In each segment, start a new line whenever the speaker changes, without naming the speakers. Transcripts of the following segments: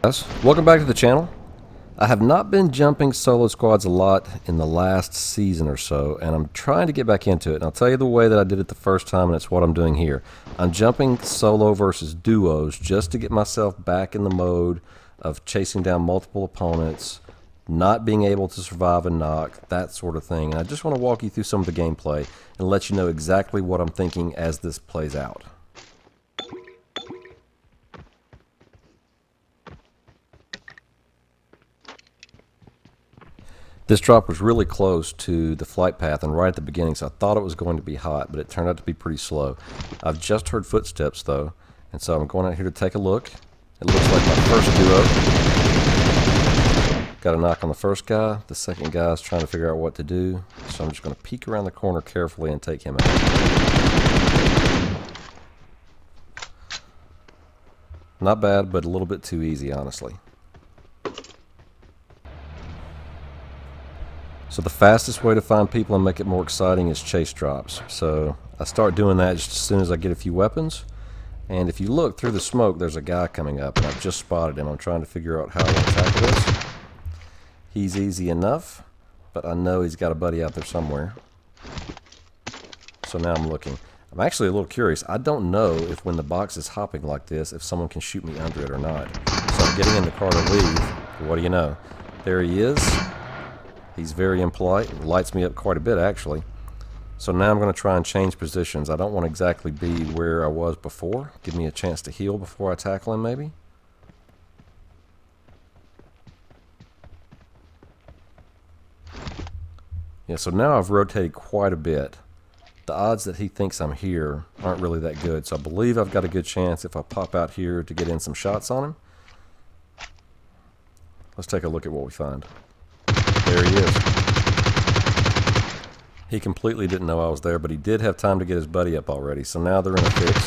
Guys, welcome back to the channel. I have not been jumping solo squads a lot in the last season or so, and I'm trying to get back into it. And I'll tell you the way that I did it the first time, and it's what I'm doing here. I'm jumping solo versus duos just to get myself back in the mode of chasing down multiple opponents, not being able to survive a knock, that sort of thing. And I just want to walk you through some of the gameplay and let you know exactly what I'm thinking as this plays out. This drop was really close to the flight path and right at the beginning, so I thought it was going to be hot, but it turned out to be pretty slow. I've just heard footsteps though, and so I'm going out here to take a look. It looks like my first duo. Got a knock on the first guy. The second guy is trying to figure out what to do, so I'm just going to peek around the corner carefully and take him out. Not bad, but a little bit too easy, honestly. So the fastest way to find people and make it more exciting is chase drops. So I start doing that just as soon as I get a few weapons. And if you look through the smoke, there's a guy coming up, and I've just spotted him. I'm trying to figure out how I want to tackle this. He's easy enough, but I know he's got a buddy out there somewhere. So now I'm looking. I'm actually a little curious. I don't know if when the box is hopping like this, if someone can shoot me under it or not. So I'm getting in the car to leave. What do you know? There he is. He's very impolite, lights me up quite a bit actually. So now I'm going to try and change positions. I don't want to exactly be where I was before. Give me a chance to heal before I tackle him maybe. Yeah, so now I've rotated quite a bit. The odds that he thinks I'm here aren't really that good, so I believe I've got a good chance if I pop out here to get in some shots on him. Let's take a look at what we find. There he is. He completely didn't know I was there, but he did have time to get his buddy up already. So now they're in a fix.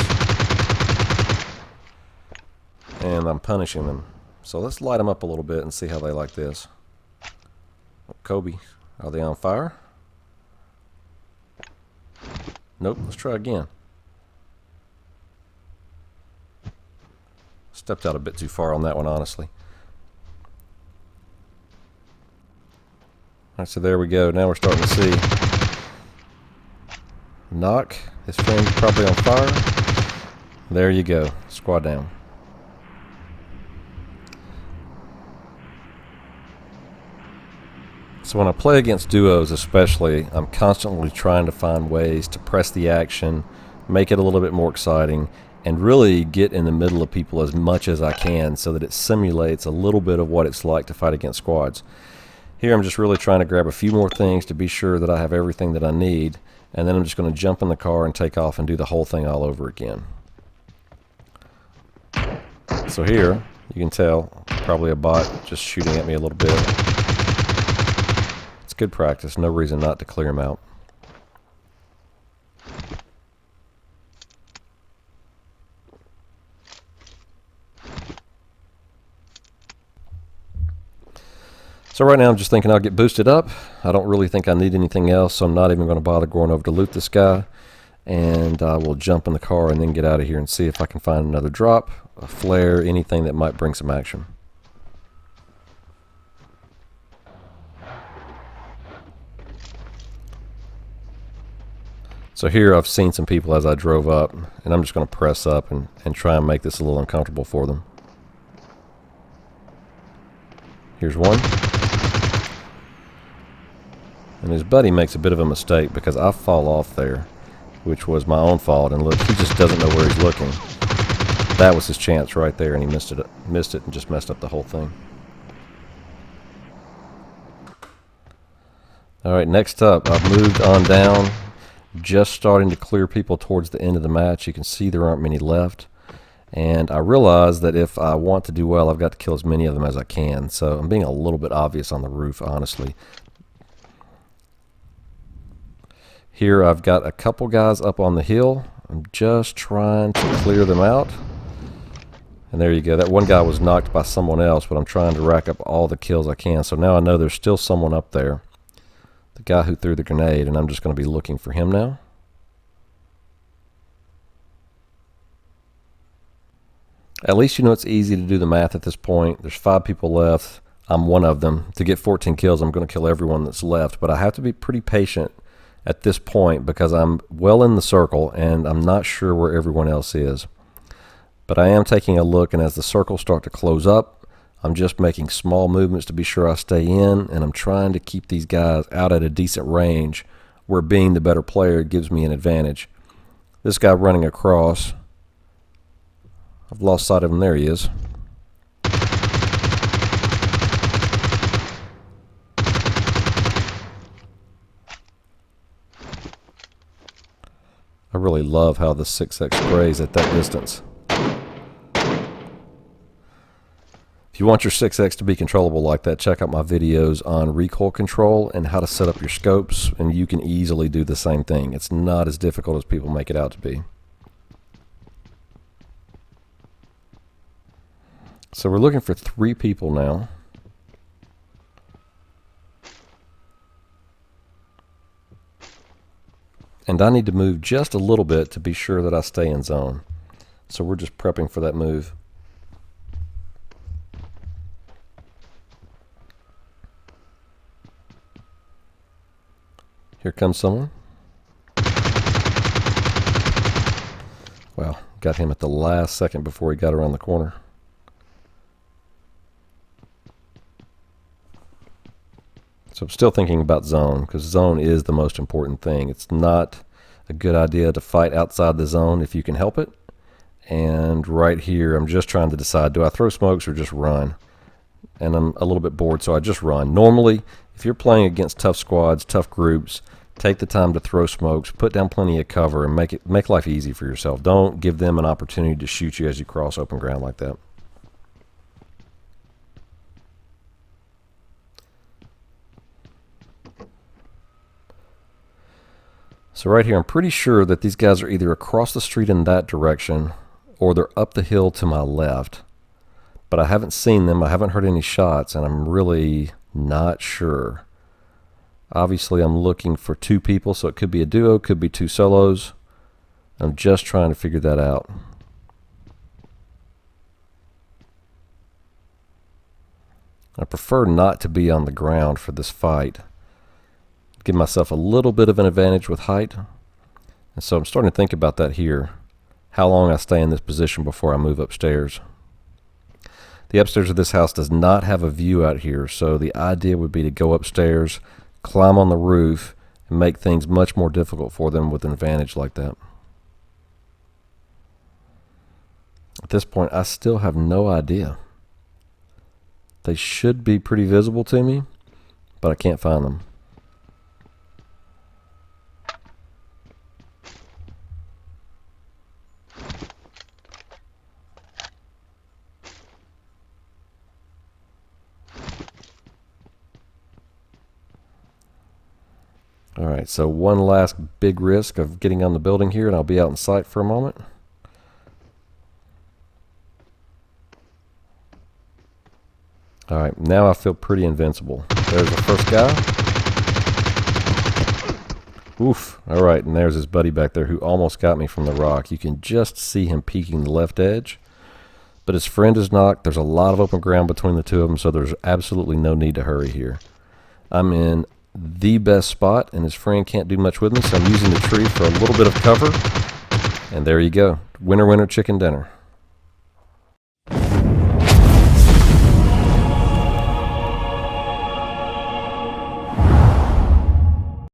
And I'm punishing them. So let's light them up a little bit and see how they like this. Oh, Kobe, are they on fire? Nope, let's try again. Stepped out a bit too far on that one, honestly. Alright, so there we go. Now we're starting to see. Knock. His friend's probably on fire. There you go. Squad down. So when I play against duos especially, I'm constantly trying to find ways to press the action, make it a little bit more exciting, and really get in the middle of people as much as I can so that it simulates a little bit of what it's like to fight against squads. Here I'm just really trying to grab a few more things to be sure that I have everything that I need, and then I'm just going to jump in the car and take off and do the whole thing all over again. So here, you can tell, probably a bot just shooting at me a little bit. It's good practice, no reason not to clear him out. So right now I'm just thinking I'll get boosted up. I don't really think I need anything else, so I'm not even going to bother going over to loot this guy. And I will jump in the car and then get out of here and see if I can find another drop, a flare, anything that might bring some action. So here I've seen some people as I drove up, and I'm just going to press up and try and make this a little uncomfortable for them. Here's one. And his buddy makes a bit of a mistake because I fall off there, which was my own fault. And look, he just doesn't know where he's looking. That was his chance right there, and he missed it and just messed up the whole thing. Alright, next up, I've moved on down, just starting to clear people towards the end of the match. You can see there aren't many left. And I realize that if I want to do well, I've got to kill as many of them as I can. So I'm being a little bit obvious on the roof, honestly. Here I've got a couple guys up on the hill. I'm just trying to clear them out. And there you go. That one guy was knocked by someone else, but I'm trying to rack up all the kills I can. So now I know there's still someone up there. The guy who threw the grenade, and I'm just going to be looking for him now. At least you know it's easy to do the math at this point. There's 5 people left. I'm one of them. To get 14 kills, I'm going to kill everyone that's left. But I have to be pretty patient at this point because I'm well in the circle and I'm not sure where everyone else is. But I am taking a look, and as the circles start to close up, I'm just making small movements to be sure I stay in, and I'm trying to keep these guys out at a decent range where being the better player gives me an advantage. This guy running across, I've lost sight of him. There he is. I really love how the 6X sprays at that distance. If you want your 6X to be controllable like that, check out my videos on recoil control and how to set up your scopes, and you can easily do the same thing. It's not as difficult as people make it out to be. So we're looking for 3 people now. And I need to move just a little bit to be sure that I stay in zone. So we're just prepping for that move. Here comes someone. Wow, got him at the last second before he got around the corner. So I'm still thinking about zone, because zone is the most important thing. It's not a good idea to fight outside the zone if you can help it. And right here, I'm just trying to decide, do I throw smokes or just run? And I'm a little bit bored, so I just run. Normally, if you're playing against tough squads, tough groups, take the time to throw smokes, put down plenty of cover, and make life easy for yourself. Don't give them an opportunity to shoot you as you cross open ground like that. So right here, I'm pretty sure that these guys are either across the street in that direction or they're up the hill to my left. But I haven't seen them. I haven't heard any shots, and I'm really not sure. Obviously, I'm looking for 2 people, so it could be a duo, could be 2 solos. I'm just trying to figure that out. I prefer not to be on the ground for this fight. Give myself a little bit of an advantage with height. And so I'm starting to think about that here. How long I stay in this position before I move upstairs. The upstairs of this house does not have a view out here, so the idea would be to go upstairs, climb on the roof, and make things much more difficult for them with an advantage like that. At this point, I still have no idea. They should be pretty visible to me, but I can't find them. All right, so one last big risk of getting on the building here, and I'll be out in sight for a moment. All right, now I feel pretty invincible. There's the first guy. Oof. All right, and there's his buddy back there who almost got me from the rock. You can just see him peeking the left edge, but his friend is knocked. There's a lot of open ground between the 2 of them, so there's absolutely no need to hurry here. I'm in the best spot, and his friend can't do much with me, so I'm using the tree for a little bit of cover. And there you go. Winner, winner, chicken dinner.